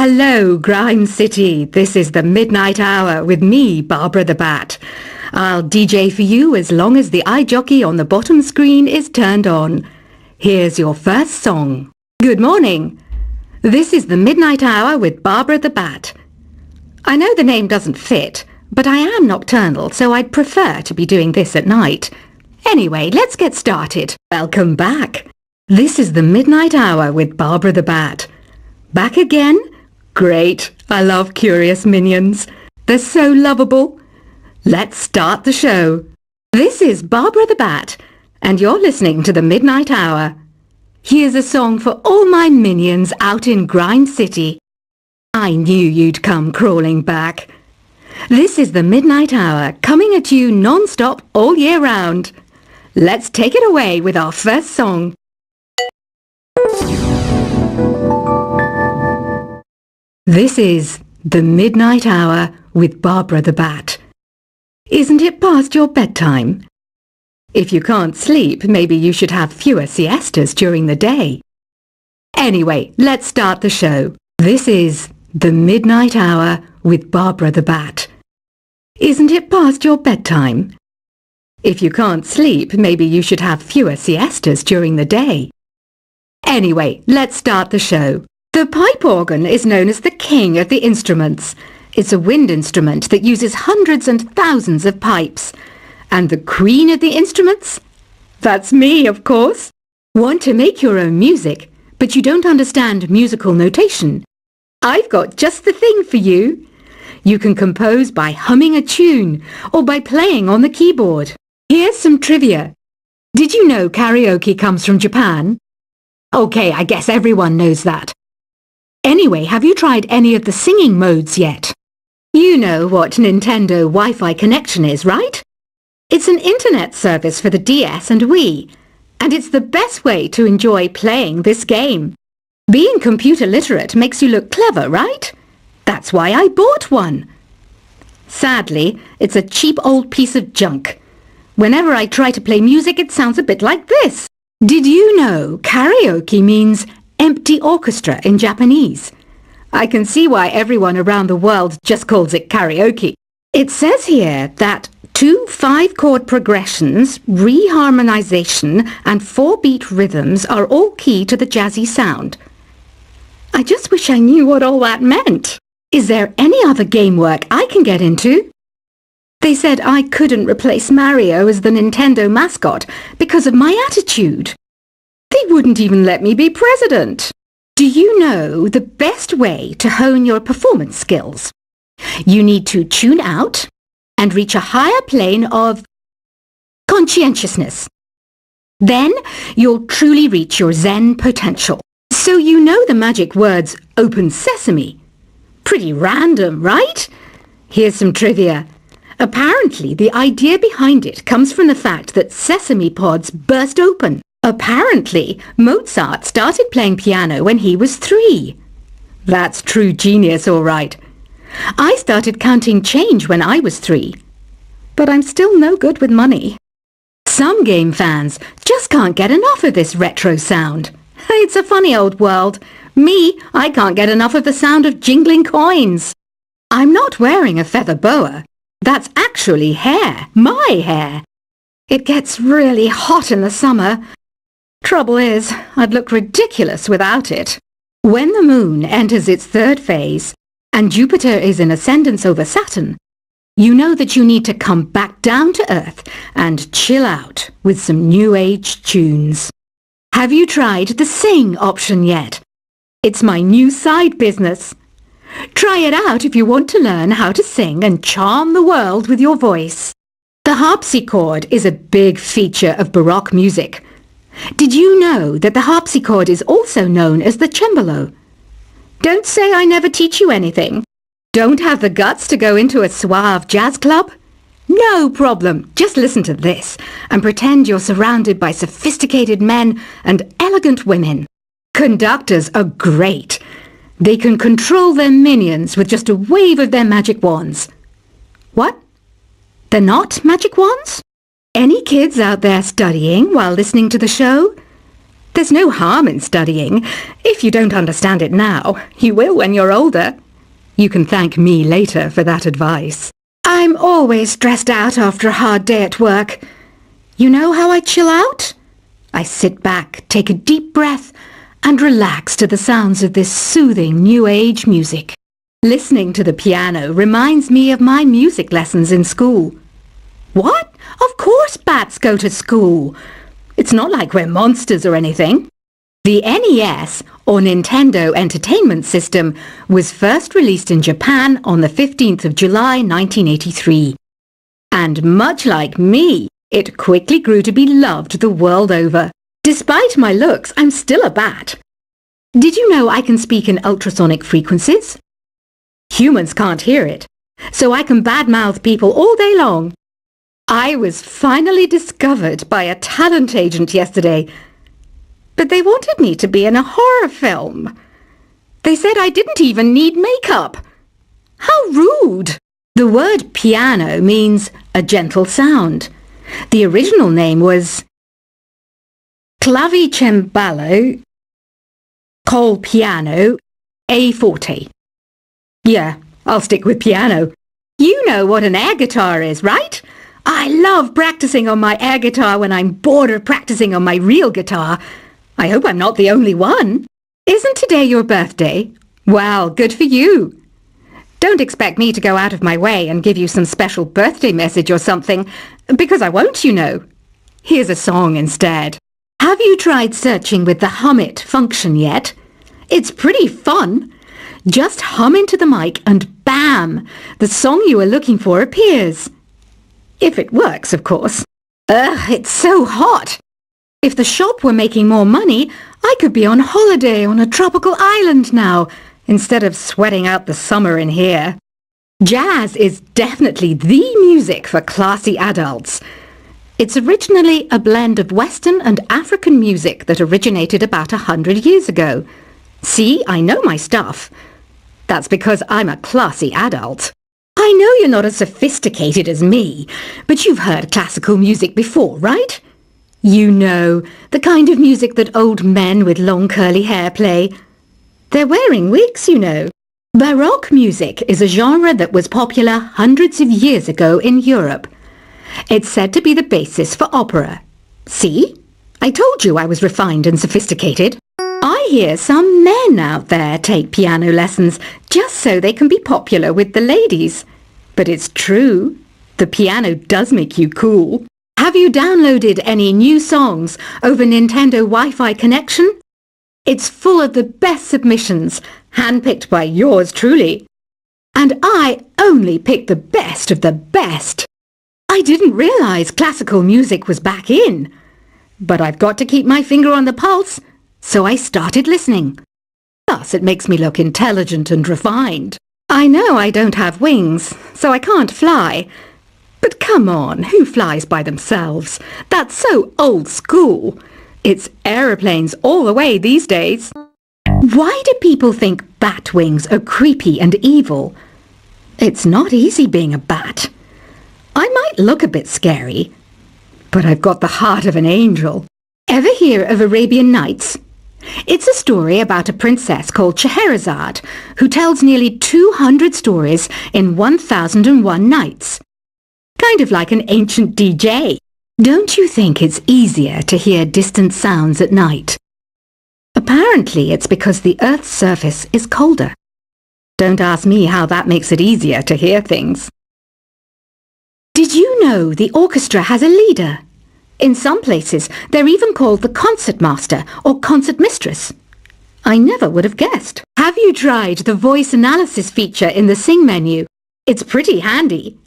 Hello, Grime City. This is the Midnight Hour with me, Barbra the Bat. I'll DJ for you as long as the iJockey on the bottom screen is turned on. Here's your first song. Good morning. This is the Midnight Hour with Barbra the Bat. I know the name doesn't fit, but I am nocturnal, so I'd prefer to be doing this at night. Anyway, let's get started. Welcome back. This is the Midnight Hour with Barbra the Bat. Back again? Great. I love curious minions. They're so lovable. Let's start the show. This is Barbra the Bat, and you're listening to the Midnight Hour. Here's a song for all my minions out in Grime City. I knew you'd come crawling back. This is the Midnight Hour, coming at you non-stop all year round. Let's take it away with our first song. This is the Midnight Hour with Barbra the Bat. Isn't it past your bedtime? If you can't sleep, maybe you should have fewer siestas during the day. Anyway, let's start the show. This is the Midnight Hour with Barbra the Bat. Isn't it past your bedtime? If you can't sleep, maybe you should have fewer siestas during the day. Anyway, let's start the show. The pipe organ is known as the king of the instruments. It's a wind instrument that uses hundreds and thousands of pipes. And the queen of the instruments? That's me, of course. Want to make your own music, but you don't understand musical notation? I've got just the thing for you. You can compose by humming a tune or by playing on the keyboard. Here's some trivia. Did you know karaoke comes from Japan? Okay, I guess everyone knows that. Anyway, have you tried any of the singing modes yet? You know what Nintendo Wi-Fi connection is, right? It's an internet service for the DS and Wii, and it's the best way to enjoy playing this game. Being computer literate makes you look clever, right? That's why I bought one. Sadly, it's a cheap old piece of junk. Whenever I try to play music, it sounds a bit like this. Did you know karaoke means empty orchestra in Japanese? I can see why everyone around the world just calls it karaoke. It says here that 2 5-chord progressions, reharmonization, and 4-beat rhythms are all key to the jazzy sound. I just wish I knew what all that meant. Is there any other game work I can get into? They said I couldn't replace Mario as the Nintendo mascot because of my attitude. They wouldn't even let me be president. Do you know the best way to hone your performance skills? You need to tune out and reach a higher plane of conscientiousness. Then you'll truly reach your Zen potential. So you know the magic words open sesame. Pretty random, right? Here's some trivia. Apparently, the idea behind it comes from the fact that sesame pods burst open. Apparently, Mozart started playing piano when he was 3. That's true genius, all right. I started counting change when I was 3. But I'm still no good with money. Some game fans just can't get enough of this retro sound. It's a funny old world. Me, I can't get enough of the sound of jingling coins. I'm not wearing a feather boa. That's actually hair, my hair. It gets really hot in the summer. Trouble is, I'd look ridiculous without it. When the moon enters its 3rd phase and Jupiter is in ascendance over Saturn, you know that you need to come back down to Earth and chill out with some New Age tunes. Have you tried the sing option yet? It's my new side business. Try it out if you want to learn how to sing and charm the world with your voice. The harpsichord is a big feature of Baroque music. Did you know that the harpsichord is also known as the cembalo? Don't say I never teach you anything. Don't have the guts to go into a suave jazz club? No problem. Just listen to this and pretend you're surrounded by sophisticated men and elegant women. Conductors are great. They can control their minions with just a wave of their magic wands. What? They're not magic wands? Any kids out there studying while listening to the show? There's no harm in studying. If you don't understand it now, you will when you're older. You can thank me later for that advice. I'm always stressed out after a hard day at work. You know how I chill out? I sit back, take a deep breath, and relax to the sounds of this soothing new age music. Listening to the piano reminds me of my music lessons in school. What? Of course bats go to school. It's not like we're monsters or anything. The NES, or Nintendo Entertainment System, was first released in Japan on the 15th of July 1983. And much like me, it quickly grew to be loved the world over. Despite my looks, I'm still a bat. Did you know I can speak in ultrasonic frequencies? Humans can't hear it, so I can badmouth people all day long. I was finally discovered by a talent agent yesterday, but they wanted me to be in a horror film. They said I didn't even need makeup. How rude! The word piano means a gentle sound. The original name was clavicembalo col piano a forte. Yeah, I'll stick with piano. You know what an air guitar is, right? I love practicing on my air guitar when I'm bored of practicing on my real guitar. I hope I'm not the only one. Isn't today your birthday? Well, good for you. Don't expect me to go out of my way and give you some special birthday message or something, because I won't, you know. Here's a song instead. Have you tried searching with the hum it function yet? It's pretty fun. Just hum into the mic and bam! The song you are looking for appears. If it works, of course. Ugh, it's so hot. If the shop were making more money, I could be on holiday on a tropical island now, instead of sweating out the summer in here. Jazz is definitely the music for classy adults. It's originally a blend of Western and African music that originated about 100 years ago. See, I know my stuff. That's because I'm a classy adult. I know you're not as sophisticated as me, but you've heard classical music before, right? You know, the kind of music that old men with long curly hair play. They're wearing wigs, you know. Baroque music is a genre that was popular hundreds of years ago in Europe. It's said to be the basis for opera. See? I told you I was refined and sophisticated. I hear some men out there take piano lessons just so they can be popular with the ladies. But it's true. The piano does make you cool. Have you downloaded any new songs over Nintendo Wi-Fi connection? It's full of the best submissions, handpicked by yours truly. And I only picked the best of the best. I didn't realize classical music was back in. But I've got to keep my finger on the pulse, so I started listening. Plus, it makes me look intelligent and refined. I know I don't have wings, so I can't fly. But come on, who flies by themselves? That's so old school. It's aeroplanes all the way these days. Why do people think bat wings are creepy and evil? It's not easy being a bat. I might look a bit scary, but I've got the heart of an angel. Ever hear of Arabian Nights? It's a story about a princess called Scheherazade, who tells nearly 200 stories in 1001 nights. Kind of like an ancient DJ. Don't you think it's easier to hear distant sounds at night? Apparently it's because the Earth's surface is colder. Don't ask me how that makes it easier to hear things. Did you know the orchestra has a leader? In some places, they're even called the concertmaster or concertmistress. I never would have guessed. Have you tried the voice analysis feature in the Sing menu? It's pretty handy.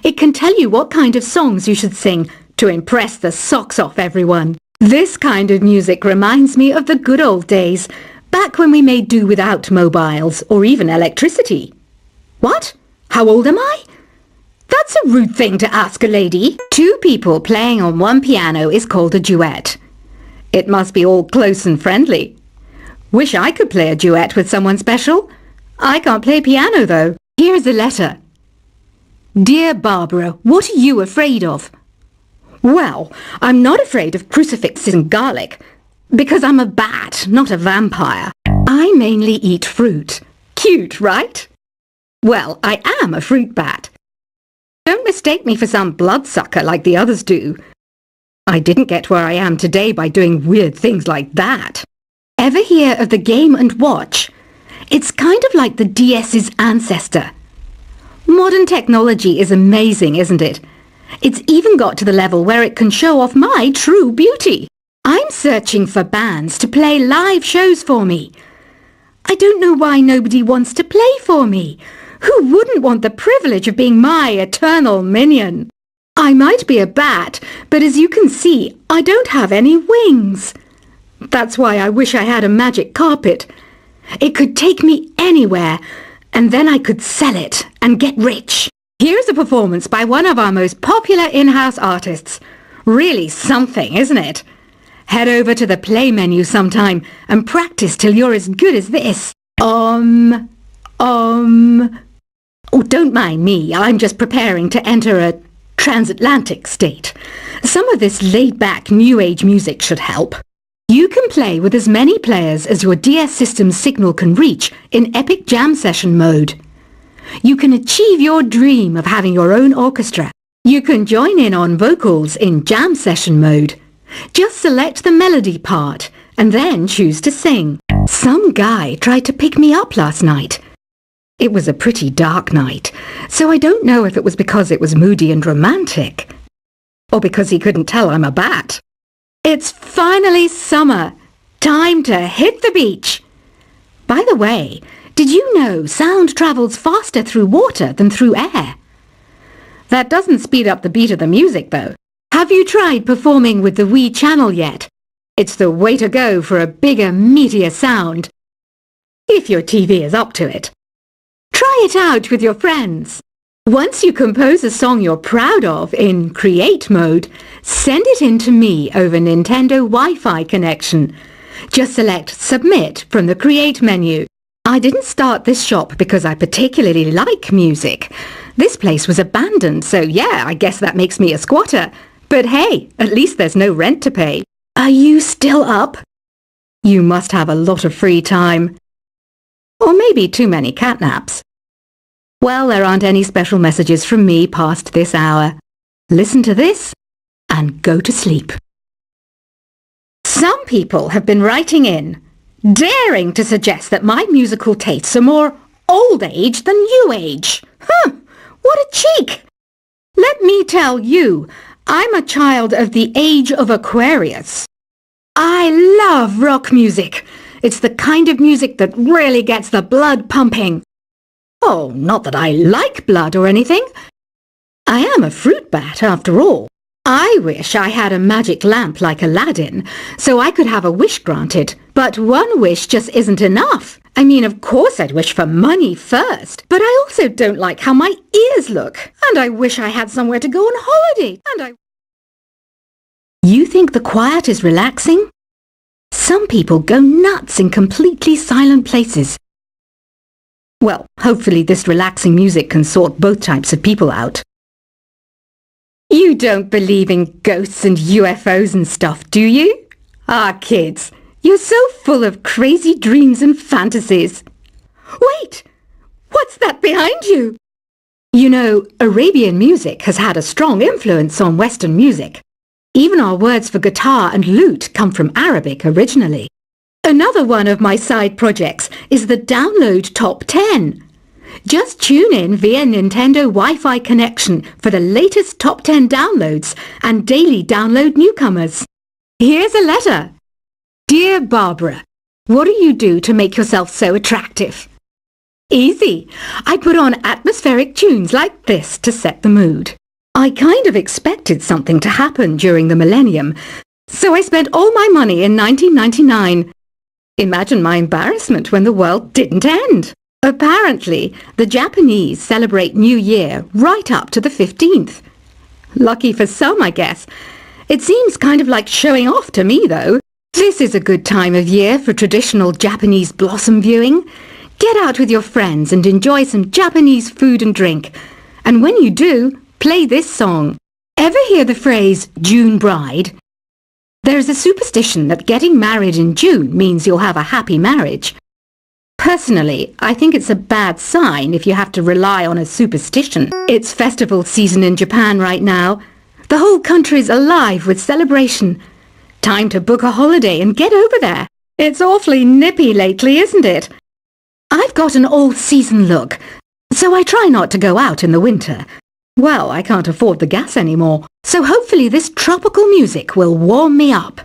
It can tell you what kind of songs you should sing to impress the socks off everyone. This kind of music reminds me of the good old days, back when we made do without mobiles or even electricity. What? How old am I? That's a rude thing to ask a lady. Two people playing on one piano is called a duet. It must be all close and friendly. Wish I could play a duet with someone special. I can't play piano, though. Here's a letter. Dear Barbara, what are you afraid of? Well, I'm not afraid of crucifixes and garlic, Because I'm a bat, not a vampire. I mainly eat fruit. Cute, right? Well, I am a fruit bat. Don't mistake me for some bloodsucker like the others do. I didn't get where I am today by doing weird things like that. Ever hear of the Game & Watch? It's kind of like the DS's ancestor. Modern technology is amazing, isn't it? It's even got to the level where it can show off my true beauty. I'm searching for bands to play live shows for me. I don't know why nobody wants to play for me. Who wouldn't want the privilege of being my eternal minion? I might be a bat, but as you can see, I don't have any wings. That's why I wish I had a magic carpet. It could take me anywhere, and then I could sell it and get rich. Here's a performance by one of our most popular in-house artists. Really something, isn't it? Head over to the play menu sometime and practice till you're as good as this. Oh, don't mind me. I'm just preparing to enter a transatlantic state. Some of this laid-back New Age music should help. You can play with as many players as your DS system's signal can reach in epic jam session mode. You can achieve your dream of having your own orchestra. You can join in on vocals in jam session mode. Just select the melody part and then choose to sing. Some guy tried to pick me up last night. It was a pretty dark night, so I don't know if it was because it was moody and romantic, or because he couldn't tell I'm a bat. It's finally summer. Time to hit the beach. By the way, did you know sound travels faster through water than through air? That doesn't speed up the beat of the music, though. Have you tried performing with the Wii channel yet? It's the way to go for a bigger, meatier sound. If your TV is up to it. Try it out with your friends. Once you compose a song you're proud of in Create mode, send it in to me over Nintendo Wi-Fi connection. Just select Submit from the Create menu. I didn't start this shop because I particularly like music. This place was abandoned, so yeah, I guess that makes me a squatter. But hey, at least there's no rent to pay. Are you still up? You must have a lot of free time. Or maybe too many catnaps. Well, there aren't any special messages from me past this hour. Listen to this and go to sleep. Some people have been writing in, daring to suggest that my musical tastes are more old age than new age. What a cheek! Let me tell you, I'm a child of the age of Aquarius. I love rock music. It's the kind of music that really gets the blood pumping. Oh, not that I like blood or anything. I am a fruit bat, after all. I wish I had a magic lamp like Aladdin, so I could have a wish granted. But one wish just isn't enough. I mean, of course I'd wish for money first, but I also don't like how my ears look. And I wish I had somewhere to go on holiday. You think the quiet is relaxing? Some people go nuts in completely silent places. Well, hopefully this relaxing music can sort both types of people out. You don't believe in ghosts and UFOs and stuff, do you? Ah, kids, you're so full of crazy dreams and fantasies. Wait! What's that behind you? You know, Arabian music has had a strong influence on Western music. Even our words for guitar and lute come from Arabic originally. Another one of my side projects is the Download Top 10. Just tune in via Nintendo Wi-Fi connection for the latest top 10 downloads and daily download newcomers. Here's a letter. Dear Barbara, what do you do to make yourself so attractive? Easy. I put on atmospheric tunes like this to set the mood. I kind of expected something to happen during the millennium, so I spent all my money in 1999. Imagine my embarrassment when the world didn't end. Apparently, the Japanese celebrate New Year right up to the 15th. Lucky for some, I guess. It seems kind of like showing off to me, though. This is a good time of year for traditional Japanese blossom viewing. Get out with your friends and enjoy some Japanese food and drink. And when you do, play this song. Ever hear the phrase June Bride? There's a superstition that getting married in June means you'll have a happy marriage. Personally, I think it's a bad sign if you have to rely on a superstition. It's festival season in Japan right now. The whole country's alive with celebration. Time to book a holiday and get over there. It's awfully nippy lately, isn't it? I've got an all-season look, so I try not to go out in the winter. Well, I can't afford the gas anymore, so hopefully this tropical music will warm me up.